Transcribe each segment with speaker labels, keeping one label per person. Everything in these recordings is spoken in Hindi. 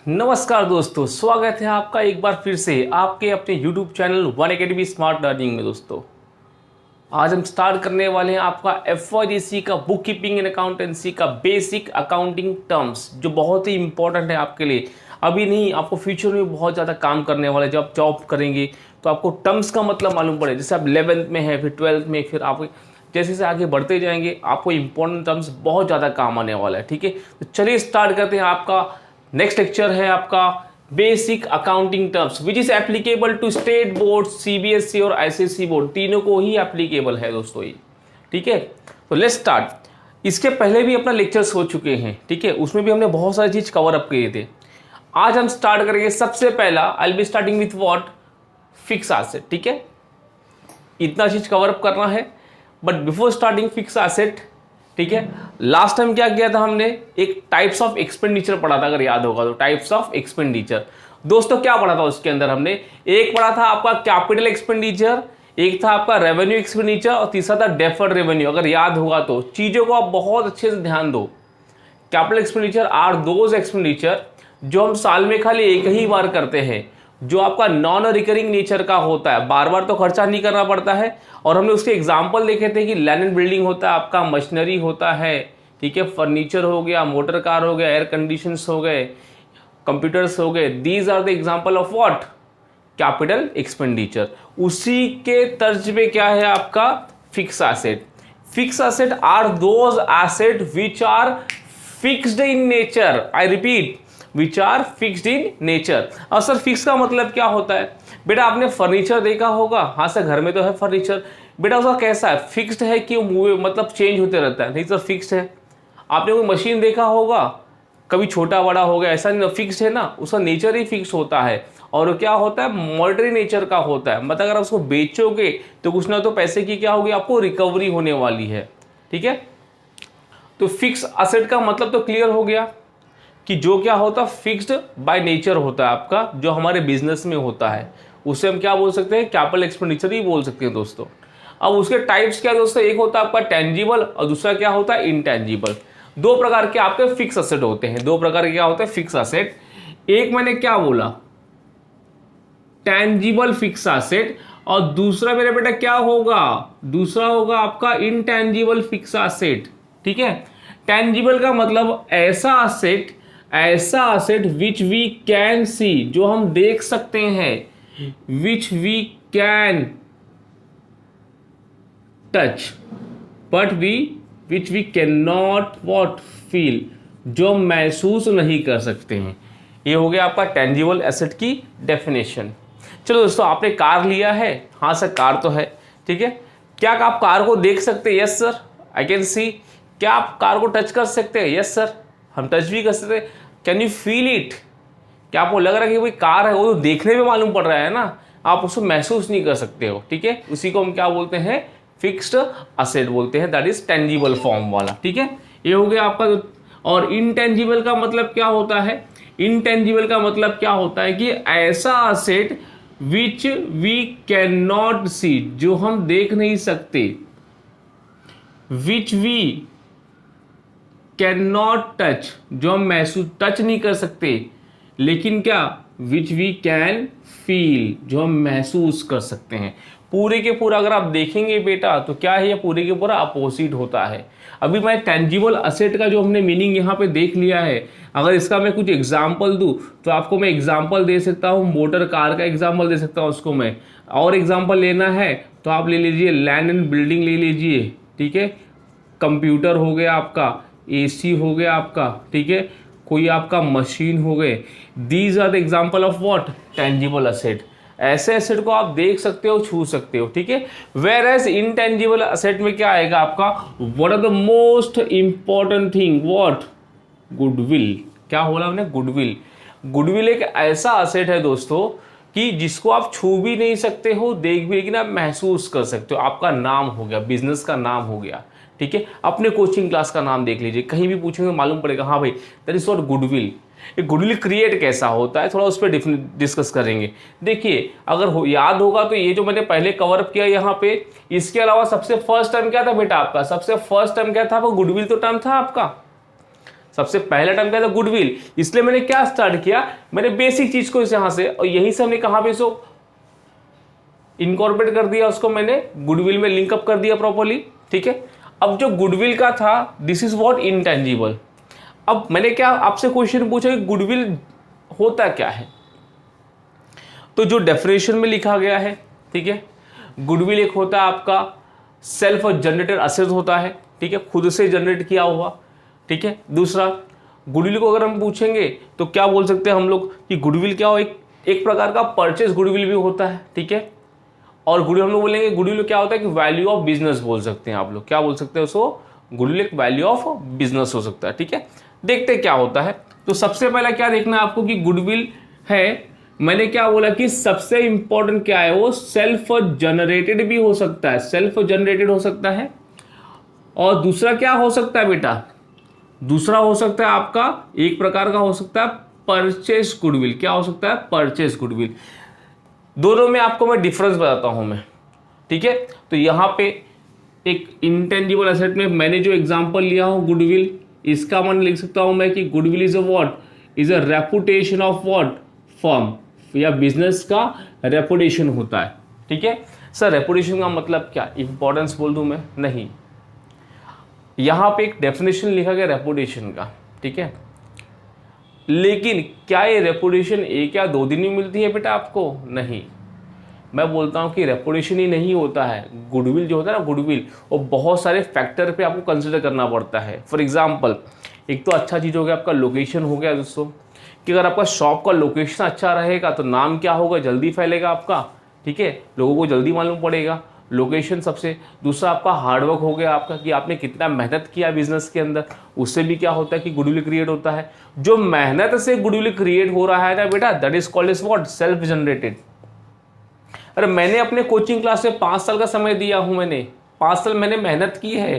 Speaker 1: नमस्कार दोस्तों, स्वागत है आपका एक बार फिर से आपके अपने YouTube channel one academy smart learning में। दोस्तों आज हम स्टार्ट करने वाले हैं आपका FYDC का बुक कीपिंग एंड अकाउंटेंसी का बेसिक अकाउंटिंग टर्म्स, जो बहुत ही इंपॉर्टेंट है आपके लिए। अभी नहीं, आपको फ्यूचर में बहुत ज़्यादा काम करने वाले। जब आप जॉब करेंगे तो आपको टर्म्स का मतलब मालूम पड़े। जैसे आप 11th में है, फिर 12th में, फिर आप जैसे जैसे आगे बढ़ते जाएंगे आपको इंपॉर्टेंट टर्म्स बहुत ज़्यादा काम आने वाला है। ठीक है, तो चलिए स्टार्ट करते हैं। आपका नेक्स्ट लेक्चर है आपका basic accounting terms which is applicable to state board, CBSE और ICSE बोर्ड, तीनों को ही एप्लीकेबल है दोस्तों ये। ठीक है, तो लेट्स स्टार्ट। इसके पहले भी अपना लेक्चर्स हो चुके हैं, ठीक है, उसमें भी हमने बहुत सारी चीज कवर अप किए थे। आज हम स्टार्ट करेंगे। सबसे पहला I will be starting with what, fix asset. ठीक है, इतना चीज कवर अप करना है, but before starting fix asset, ठीक है, लास्ट टाइम क्या किया था हमने, एक टाइप्स ऑफ एक्सपेंडिचर पढ़ा था, अगर याद होगा तो। टाइप्स ऑफ एक्सपेंडिचर दोस्तों क्या पढ़ा था उसके अंदर हमने? एक पढ़ा था आपका कैपिटल एक्सपेंडिचर, एक था आपका रेवेन्यू एक्सपेंडिचर और तीसरा था डेफर्ड रेवेन्यू। अगर याद होगा तो चीजों को आप बहुत अच्छे से ध्यान दो। Capital expenditure are those expenditure जो हम साल में खाली एक ही बार करते हैं, जो आपका नॉन रिकरिंग नेचर का होता है, बार बार तो खर्चा नहीं करना पड़ता है। और हमने उसके एग्जाम्पल देखे थे कि लैंड एंड बिल्डिंग होता है आपका, मशीनरी होता है, ठीक है, फर्नीचर हो गया, मोटर कार हो गया, एयर कंडीशंस हो गए, कंप्यूटर्स हो गए। These are the example of what, capital expenditure. उसी के तर्ज पे क्या है आपका fix asset. Fix asset are those asset which are fixed in nature. I repeat, which are fixed in nature. और सर फिक्स का मतलब क्या होता है? बेटा आपने फर्नीचर देखा होगा, हाँ सर घर में तो है फर्नीचर। बेटा उसका कैसा है, फिक्स्ड है कि मतलब चेंज होते रहता है? नहीं सर फिक्स्ड है। आपने कोई मशीन देखा होगा, कभी छोटा बड़ा हो गया, ऐसा नहीं, फिक्स्ड है ना, उसका नेचर ही फिक्स होता है। और क्या होता है, मॉनिटरी नेचर का होता है। मतलब अगर आप उसको बेचोगे तो कुछ ना तो पैसे की क्या होगी, आपको रिकवरी होने वाली है। ठीक है, तो फिक्स असेट का मतलब तो क्लियर हो गया कि जो क्या होता है फिक्स्ड बाय नेचर होता है आपका, जो हमारे बिजनेस में होता है, उसे हम क्या बोल सकते हैं, कैपिटल एक्सपेंडिचर ही बोल सकते हैं दोस्तों। अब उसके टाइप्स क्या दोस्तों, एक होता है आपका टेंजिबल और दूसरा क्या होता है इनटेंजिबल। दो प्रकार के आपके फिक्स असेट होते हैं। दो प्रकार के क्या होते हैं फिक्स असेट। एक मैंने क्या बोला, टेंजिबल फिक्स असेट, और दूसरा मेरे बेटा क्या होगा, दूसरा होगा आपका इनटेंजिबल फिक्स असेट। ठीक है, टेंजिबल का मतलब ऐसा asset which we can see, जो हम देख सकते हैं, which we can touch but which we can not what feel, जो महसूस नहीं कर सकते हैं। ये हो गया आपका टेंजिबल एसेट की डेफिनेशन। चलो दोस्तों, आपने कार लिया है, हाँ सर कार तो है, ठीक है, क्या आप कार को देख सकते हैं? Yes sir I can see. क्या आप कार को टच कर सकते हैं? यस सर, हम टच भी कर सकते हैं। Can you feel it? क्या आपको लग रहा है कि भाई कार है, वो तो देखने में मालूम पड़ रहा है ना, आप उसको महसूस नहीं कर सकते हो। ठीक है, उसी को हम क्या बोलते हैं, फिक्स्ड असेट बोलते हैं, दैट इज टेंजिबल फॉर्म वाला। ठीक है, ये हो गया आपका। और इनटेंजिबल का मतलब क्या होता है? इनटेंजिबल का मतलब क्या होता है कि ऐसा asset which we can not see, जो हम देख नहीं सकते, which we can not touch, जो हम महसूस टच नहीं कर सकते, लेकिन क्या, विच वी कैन फील, जो हम महसूस कर सकते हैं। पूरे के पूरा अगर आप देखेंगे बेटा तो क्या है, ये पूरे के पूरा अपोजिट होता है। अभी मैं टेंजिबल असेट का जो हमने मीनिंग यहाँ पे देख लिया है, अगर इसका मैं कुछ एग्जाम्पल दूं तो आपको मैं एग्जाम्पल दे सकता हूँ, मोटर कार का एग्जाम्पल दे सकता हूँ उसको मैं। और एग्जाम्पल लेना है तो आप ले लीजिए लैंड एंड बिल्डिंग ले लीजिए, ठीक है, कंप्यूटर हो गया आपका, AC हो गया आपका, ठीक है, कोई आपका मशीन हो गए। These are the example of what, tangible asset. ऐसे एसेट को आप देख सकते हो, छू सकते हो। ठीक है, वेयर एज इनटेंजिबल असेट में क्या आएगा आपका, what are the most important thing, what, goodwill. क्या बोला हमने, गुडविल। गुडविल एक ऐसा असेट है दोस्तों कि जिसको आप छू भी नहीं सकते हो, देख भी, लेकिन आप महसूस कर सकते हो। आपका नाम हो गया, बिजनेस का नाम हो गया। ठीक है, अपने कोचिंग क्लास का नाम देख लीजिए, कहीं भी पूछेंगे मालूम पड़ेगा, हाँ भाई दैट इज व्हाट गुडविल। ये गुडविल क्रिएट कैसा होता है, थोड़ा उस पर डिस्कस करेंगे। देखिए अगर याद होगा तो ये जो मैंने पहले कवर अप किया यहाँ पे, इसके अलावा सबसे फर्स्ट टर्म क्या था बेटा आपका, सबसे फर्स्ट टर्म क्या था, वो गुडविल तो टर्म था आपका। सबसे पहला टर्म क्या था, गुडविल। इसलिए मैंने क्या स्टार्ट किया, मैंने बेसिक चीज को यहां से और यहीं से हमने कहां पे इसको इनकॉर्पोरेट कर दिया, उसको मैंने गुडविल में लिंकअप कर दिया प्रॉपर्ली। ठीक है, अब जो गुडविल का था, दिस इज व्हाट इनटेंजिबल। अब मैंने क्या आपसे क्वेश्चन पूछा कि गुडविल होता क्या है, तो जो डेफिनेशन में लिखा गया है, ठीक है, गुडविल एक होता है आपका सेल्फ जनरेटेड असेट होता है, ठीक है, खुद से जनरेट किया हुआ। ठीक है, दूसरा गुडविल को अगर हम पूछेंगे तो क्या बोल सकते हैं हम लोग कि गुडविल क्या हो, एक प्रकार का परचेज गुडविल भी होता है। ठीक है, और गुडविल हम लोग बोलेंगे, गुडविल क्या होता है कि वैल्यू ऑफ बिजनेस बोल सकते हैं आप लोग, क्या बोल सकते हैं उसको, गुडविल एक वैल्यू ऑफ बिजनेस हो सकता है। ठीक है, देखते क्या होता है। तो सबसे पहला क्या देखना है आपको कि गुडविल है, मैंने क्या बोला कि सबसे इंपॉर्टेंट क्या है, वो सेल्फ जनरेटेड भी हो सकता है, सेल्फ जनरेटेड हो सकता है। और दूसरा क्या हो सकता है बेटा, दूसरा हो सकता है आपका एक प्रकार का हो सकता है परचेस गुडविल। क्या हो सकता है, परचेस गुडविल। दोनों में आपको मैं डिफरेंस बताता हूं मैं। ठीक है, तो यहां पे एक इंटेंजिबल एसेट में मैंने जो एग्जांपल लिया हूं गुडविल, इसका मन लिख सकता हूं मैं कि goodwill is a what, is a reputation of what, firm या बिजनेस का रेपुटेशन होता है। ठीक है सर, रेपुटेशन का मतलब क्या, इंपॉर्टेंस बोल दूं मैं, नहीं, यहां पे एक डेफिनेशन लिखा गया रेपुटेशन का। ठीक है, लेकिन क्या ये रेपुटेशन एक या दो दिन में मिलती है बेटा आपको, नहीं। मैं बोलता हूं कि रेपुटेशन ही नहीं होता है, गुडविल जो होता है ना, गुडविल वो बहुत सारे फैक्टर पे आपको कंसिडर करना पड़ता है। फॉर एग्जांपल, एक तो अच्छा चीज़ हो गया आपका लोकेशन हो गया दोस्तों, कि अगर आपका शॉप का लोकेशन अच्छा रहेगा तो नाम क्या होगा, जल्दी फैलेगा आपका। ठीक है, लोगों को जल्दी मालूम पड़ेगा, लोकेशन सबसे। दूसरा आपका हार्डवर्क हो गया आपका, कि आपने कितना मेहनत किया बिजनेस के अंदर, उससे भी क्या होता है कि गुडविल क्रिएट होता है। जो मेहनत से गुडविल क्रिएट हो रहा है ना बेटा, that is called is what, self generated. अरे मैंने अपने कोचिंग क्लास में 5 साल का समय दिया हूं, मैंने 5 साल मैंने मेहनत की है,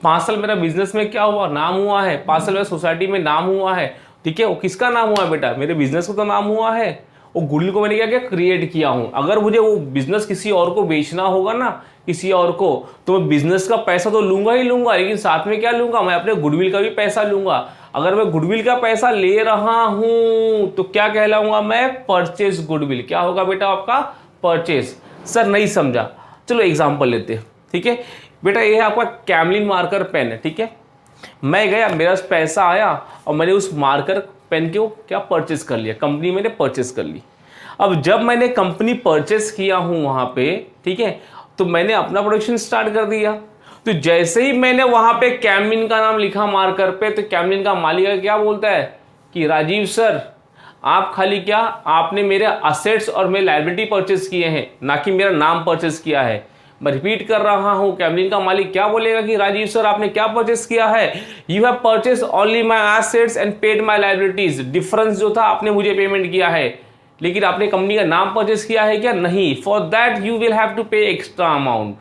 Speaker 1: 5 साल मेरा बिजनेस में क्या हुआ, नाम हुआ है, 5 साल मेरा सोसाइटी में नाम हुआ है। ठीक है, वो किसका नाम हुआ है बेटा, मेरे बिजनेस को तो नाम हुआ है। वो गुडविल को मैंने क्या क्या क्रिएट किया हूं। अगर मुझे वो बिजनेस किसी और को बेचना होगा ना, किसी और को, तो मैं बिजनेस का पैसा तो लूंगा ही लूंगा, लेकिन साथ में क्या लूंगा, मैं अपने गुडविल का भी पैसा लूंगा। अगर मैं गुडविल का पैसा ले रहा हूं तो क्या कहलाऊंगा मैं, परचेज गुडविल। क्या होगा बेटा आपका, परचेज। सर नहीं समझा, चलो एग्जांपल लेते हैं। ठीक है बेटा, ये है आपका कैमलिन मार्कर पेन है। ठीक है, मैं गया, मेरा पैसा आया और मैंने उस मार्कर पेन को क्या परचेस कर लिया, कंपनी मैंने परचेस कर ली। अब जब मैंने कंपनी परचेस किया हूं वहां पे, ठीक है, तो मैंने अपना प्रोडक्शन स्टार्ट कर दिया। तो जैसे ही मैंने वहां पे कैमलिन का नाम लिखा मार्कर पे, तो कैमलिन का मालिक क्या बोलता है कि राजीव सर, आप खाली क्या, आपने मेरे असेट्स और मेरे लायबिलिटी परचेस किए हैं, ना कि मेरा नाम परचेस किया है। मैं रिपीट कर रहा हूं, कैमलिन का मालिक क्या बोलेगा कि राजीव सर आपने क्या परचेस किया है, you have purchase only my assets and paid my liabilities. Difference जो था आपने मुझे पेमेंट किया है, लेकिन आपने कंपनी का नाम परचेस किया है क्या, नहीं। For that you will have to pay extra amount.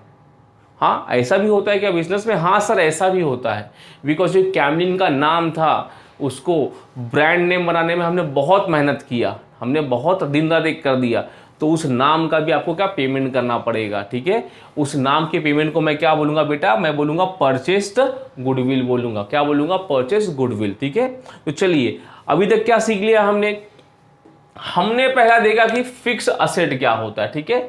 Speaker 1: हाँ, ऐसा भी होता है क्या बिजनेस में, हाँ सर ऐसा भी होता है, बिकॉज जो कैमलिन का नाम था उसको ब्रांड नेम बनाने में हमने बहुत मेहनत किया, हमने बहुत दिन रात एक कर दिया, तो उस नाम का भी आपको क्या पेमेंट करना पड़ेगा। ठीक है, उस नाम के पेमेंट को मैं क्या बोलूंगा बेटा, मैं बोलूंगा परचेस्ड गुडविल बोलूंगा। क्या बोलूंगा, परचेस्ड गुडविल। ठीक है, तो चलिए अभी तक क्या सीख लिया हमने पहला देखा कि फिक्स असेट क्या होता है। ठीक है,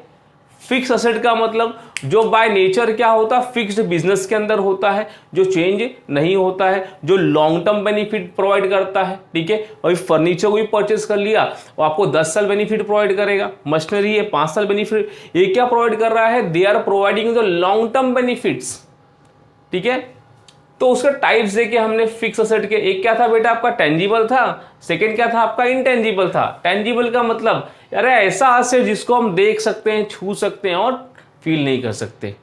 Speaker 1: फिक्स असेट का मतलब जो बाय नेचर क्या होता है, फिक्स्ड बिजनेस के अंदर होता है, जो चेंज नहीं होता है, जो लॉन्ग टर्म बेनिफिट प्रोवाइड करता है। ठीक है, और फर्नीचर को भी परचेस कर लिया, वो आपको 10 साल बेनिफिट प्रोवाइड करेगा। मशीनरी है 5 साल बेनिफिट, ये क्या प्रोवाइड कर रहा है, they are providing the long term benefits. ठीक है, तो उसका टाइप्स देके हमने फिक्स असेट के, एक क्या था बेटा आपका, टेंजिबल था, सेकंड क्या था आपका, इनटेंजिबल था। टेंजिबल का मतलब अरे ऐसा असेट जिसको हम देख सकते हैं, छू सकते हैं और फील नहीं कर सकते।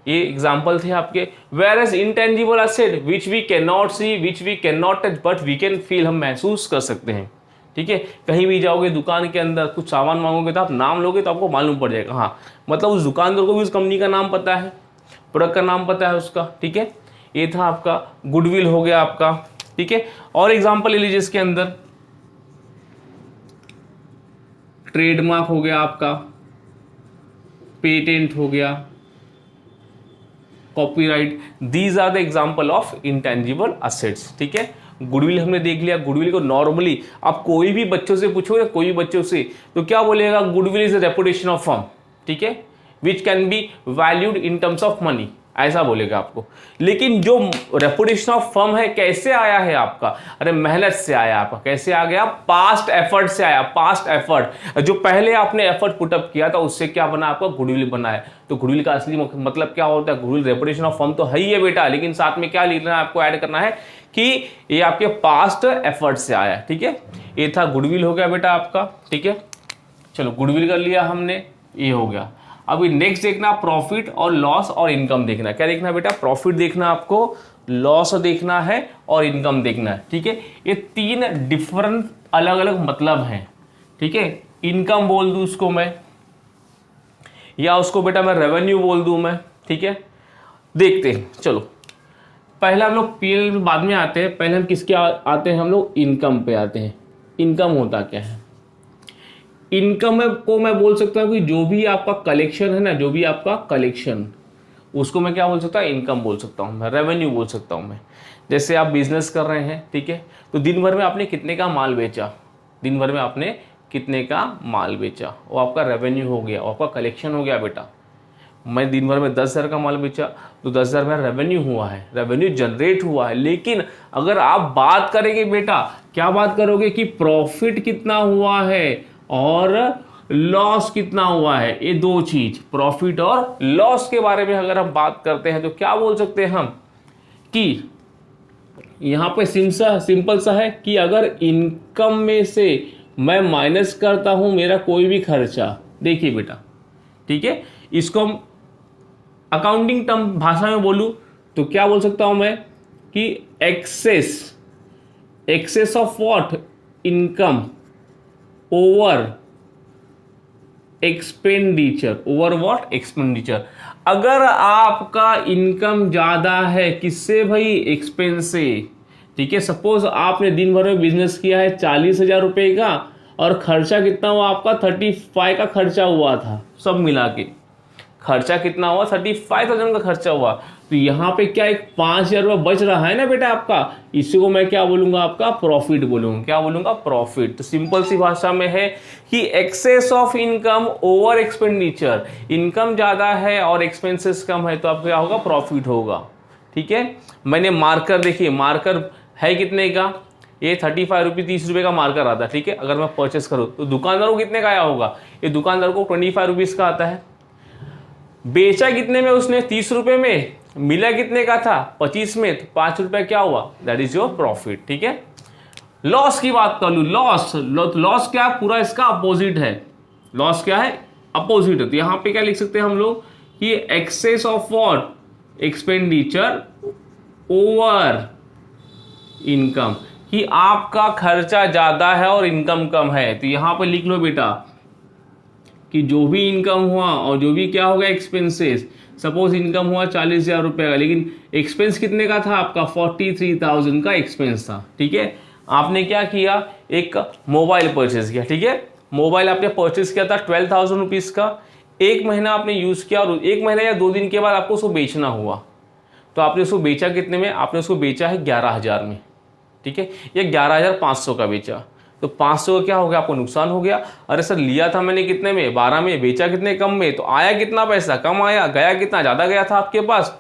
Speaker 1: ये एग्जांपल थे आपके। Whereas intangible asset which we can not see, which we can not touch, but we can feel, हम महसूस कर सकते हैं। ठीक है, कहीं भी जाओगे दुकान के अंदर, कुछ सामान मांगोगे तो आप नाम लोगे तो आपको मालूम पड़ जाएगा, हाँ मतलब उस दुकानदार को भी उस कंपनी का नाम पता है, प्रोडक्ट का नाम पता है उसका। ठीक है, ये था आपका गुडविल हो गया आपका। ठीक है, और एग्जांपल ले लीजिए इसके अंदर, ट्रेडमार्क हो गया आपका, पेटेंट हो गया, copyright, these are the example of intangible assets. ठीक है, गुडविल हमने देख लिया। गुडविल को नॉर्मली आप कोई भी बच्चों से पूछोगे, कोई भी बच्चों से, तो क्या बोलेगा, goodwill is a reputation of firm, ठीक है, which can be valued in terms of money, ऐसा बोलेगा आपको। लेकिन जो रेपुटेशन ऑफ फर्म है कैसे आया है आपका, अरे मेहनत से आया आपका। कैसे आ गया, पास्ट एफर्ट से आया। पास्ट एफर्ट, जो पहले आपने एफर्ट पुटअप किया था उससे क्या बना, आपका गुडविल बना है। तो गुडविल का असली मतलब क्या होता है, गुडविल रेपुटेशन ऑफ फर्म तो है ही है बेटा, लेकिन साथ में क्या लिखना है आपको, ऐड करना है कि ये आपके पास्ट एफर्ट से आया, ठीक है। ये था गुडविल, हो गया बेटा आपका, ठीक है। चलो गुडविल कर लिया हमने, ये हो गया। अभी नेक्स्ट देखना प्रॉफिट और लॉस और इनकम देखना। क्या देखना बेटा, प्रॉफिट देखना आपको, लॉस देखना है और इनकम देखना है, ठीक है। ये तीन डिफरेंट अलग अलग मतलब हैं, ठीक है। इनकम बोल दूं उसको मैं, या उसको बेटा मैं रेवेन्यू बोल दूं मैं, ठीक है। देखते हैं, चलो पहले हम लोग पीएल बाद में आते हैं, पहले हम किसके आते हैं, हम लोग इनकम पे आते हैं। इनकम होता क्या है, इनकम को मैं बोल सकता हूँ कि जो भी आपका कलेक्शन है ना, जो भी आपका कलेक्शन, उसको मैं क्या बोल सकता हूँ, इनकम बोल सकता हूँ मैं, रेवेन्यू बोल सकता हूँ मैं। जैसे आप बिजनेस कर रहे हैं, ठीक है, तो दिन भर में आपने कितने का माल बेचा, दिन भर में आपने कितने का माल बेचा, वो आपका रेवेन्यू हो गया, वो आपका कलेक्शन हो गया बेटा। मैं दिन भर में 10,000 का माल बेचा तो 10,000 मेरा रेवेन्यू हुआ है, रेवेन्यू जनरेट हुआ है। लेकिन अगर आप बात करेंगे बेटा, क्या बात करोगे कि प्रॉफिट कितना हुआ है और लॉस कितना हुआ है, ये दो चीज, प्रॉफिट और लॉस के बारे में अगर हम बात करते हैं तो क्या बोल सकते हैं हम कि यहां पे सिंपल सा है कि अगर इनकम में से मैं माइनस करता हूं मेरा कोई भी खर्चा, देखिए बेटा, ठीक है, इसको हम अकाउंटिंग टर्म भाषा में बोलूं तो क्या बोल सकता हूं मैं कि excess of what, income over expenditure, over what, expenditure. अगर आपका इनकम ज्यादा है किससे भाई, एक्सपेंस से, ठीक है। सपोज आपने दिन भर में बिजनेस किया है 40,000 रुपए का और खर्चा कितना हुआ आपका, 35 का खर्चा हुआ था, सब मिला के खर्चा कितना हुआ, 35,000 का खर्चा हुआ। तो यहाँ पे क्या एक 5,000 रुपये बच रहा है ना बेटा आपका, इसी को मैं क्या बोलूंगा, आपका प्रॉफिट बोलूंगा। क्या बोलूंगा, प्रॉफिट। तो सिंपल सी भाषा में है कि excess of income over expenditure, income ज्यादा है और एक्सपेंसेस कम है तो आपको क्या होगा, प्रॉफिट होगा, ठीक है। मैंने मार्कर, देखिए मार्कर है कितने का, ये 35 रुपये, 30 रुपये का मार्कर आता है, ठीक है। अगर मैं परचेस करूँ तो दुकानदार को कितने का आया होगा, ये दुकानदार को 25 रुपीज का आता है। बेचा कितने में उसने, 30 रुपए में, मिला कितने का था, 25 में, तो 5 रुपए क्या हुआ, दैट इज योर प्रॉफिट, ठीक है। लॉस की बात कर लूं, लॉस क्या, पूरा इसका अपोजिट है। लॉस क्या है, अपोजिट है। तो यहां पे क्या लिख सकते हैं हम लोग कि excess of what, expenditure over income, कि आपका खर्चा ज्यादा है और इनकम कम है। तो यहां पे लिख लो बेटा कि जो भी इनकम हुआ और जो भी क्या होगा, एक्सपेंसेस। सपोज इनकम हुआ 40,000 रुपये का, लेकिन एक्सपेंस कितने का था आपका, 43,000 का एक्सपेंस था, ठीक है। आपने क्या किया, एक मोबाइल परचेज किया, ठीक है। मोबाइल आपने परचेज किया था 12,000 रुपीज़ का, एक महीना आपने यूज़ किया और एक महीना या 2 दिन के बाद आपको उसको बेचना हुआ। तो आपने उसको बेचा कितने में, आपने उसको बेचा है 11,000 में, ठीक है, या 11,500 का बेचा। तो 500 का क्या हो गया, आपको नुकसान हो गया। अरे सर लिया था मैंने कितने में, 12 में, बेचा कितने, कम में, तो आया कितना पैसा, कम आया, गया कितना, ज्यादा गया था आपके पास।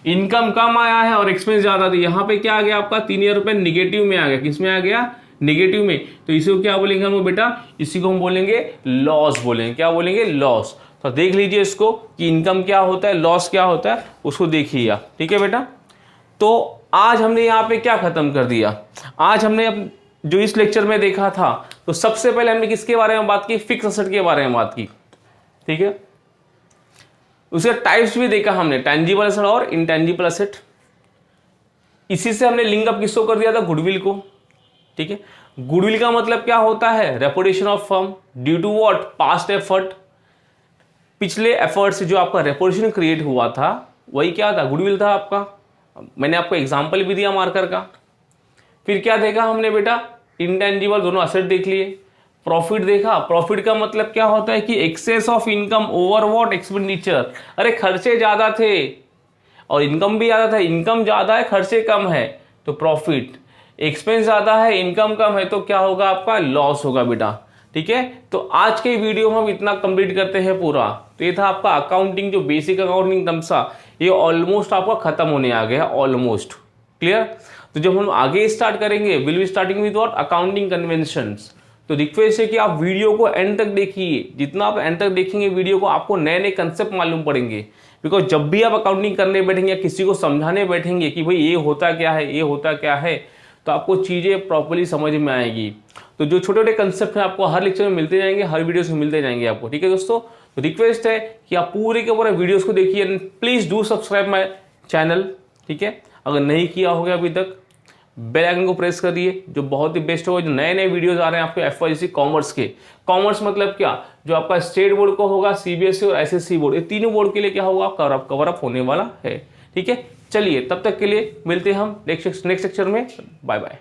Speaker 1: इनकम कम आया है और एक्सपेंस ज्यादा था। यहाँ पे क्या आ गया आपका, 3,000 रुपये निगेटिव में आ गया। किस में आ गया, निगेटिव में। तो इसी को क्या बोलेंगे हम लोग बेटा, इसी को हम बोलेंगे लॉस बोलेंगे। क्या बोलेंगे, लॉस। तो देख लीजिए इसको कि इनकम क्या होता है, लॉस क्या होता है, उसको देखिए आप, ठीक है बेटा। तो आज हमने यहाँ पे क्या खत्म कर दिया, आज हमने जो इस लेक्चर में देखा था, तो सबसे पहले हमने किसके बारे में बात की, फिक्स एसेट के बारे में बात की, ठीक है। उसके टाइप्स भी देखा हमने, टेंजिबल एसेट और इंटेंजिबल एसेट। इसी से हमने लिंक अप किसको कर दिया था, गुडविल को, ठीक है। गुडविल का मतलब क्या होता है, reputation of firm due to what, past effort. पिछले एफर्ट से जो आपका रेपुटेशन क्रिएट हुआ था वही क्या था, गुडविल था आपका। मैंने आपको एग्जाम्पल भी दिया मार्कर का। फिर क्या देखा हमने बेटा, इंटेंजिबल दोनों असेट देख लिए। प्रॉफिट देखा, प्रॉफिट का मतलब क्या होता है कि excess of income over what, expenditure. अरे खर्चे ज्यादा थे और इनकम भी ज्यादा था, इनकम ज्यादा है खर्चे कम है तो प्रॉफिट। एक्सपेंस ज़्यादा है, इनकम कम है, तो क्या होगा, आपका लॉस होगा बेटा। ठीक है, तो आज के वीडियो में हम इतना कंप्लीट करते हैं पूरा। तो ये था आपका अकाउंटिंग, जो बेसिक अकाउंटिंग टर्म्स था, ये ऑलमोस्ट आपका खत्म होने आ गया है, ऑलमोस्ट क्लियर। तो जब हम आगे स्टार्ट करेंगे, will be starting with what, accounting conventions. तो रिक्वेस्ट है कि आप वीडियो को एंड तक देखिए, जितना आप एंड तक देखेंगे वीडियो को, आपको नए नए कंसेप्ट मालूम पड़ेंगे। बिकॉज जब भी आप अकाउंटिंग करने बैठेंगे या किसी को समझाने बैठेंगे कि भाई ये होता क्या है, ये होता क्या है, तो आपको चीज़ें प्रॉपर्ली समझ में आएगी। तो जो छोटे छोटे कंसेप्ट हैं आपको हर लेक्चर में मिलते जाएंगे, हर वीडियोस में मिलते जाएंगे आपको। ठीक है दोस्तों, तो रिक्वेस्ट है कि आप पूरे के पूरे वीडियोस को देखिए and please do subscribe my channel. ठीक है, अगर नहीं किया होगा अभी तक, बेल आइकन को प्रेस करिए, जो बहुत ही बेस्ट होगा। जो नए नए वीडियोस आ रहे हैं आपके FYC कॉमर्स के, कॉमर्स मतलब क्या, जो आपका स्टेट बोर्ड को होगा, CBSE और SSC बोर्ड, ये तीनों बोर्ड के लिए क्या होगा, कवर अप होने वाला है। ठीक है, चलिए तब तक के लिए मिलते हैं हम नेक्स्ट लेक्चर में। Bye bye.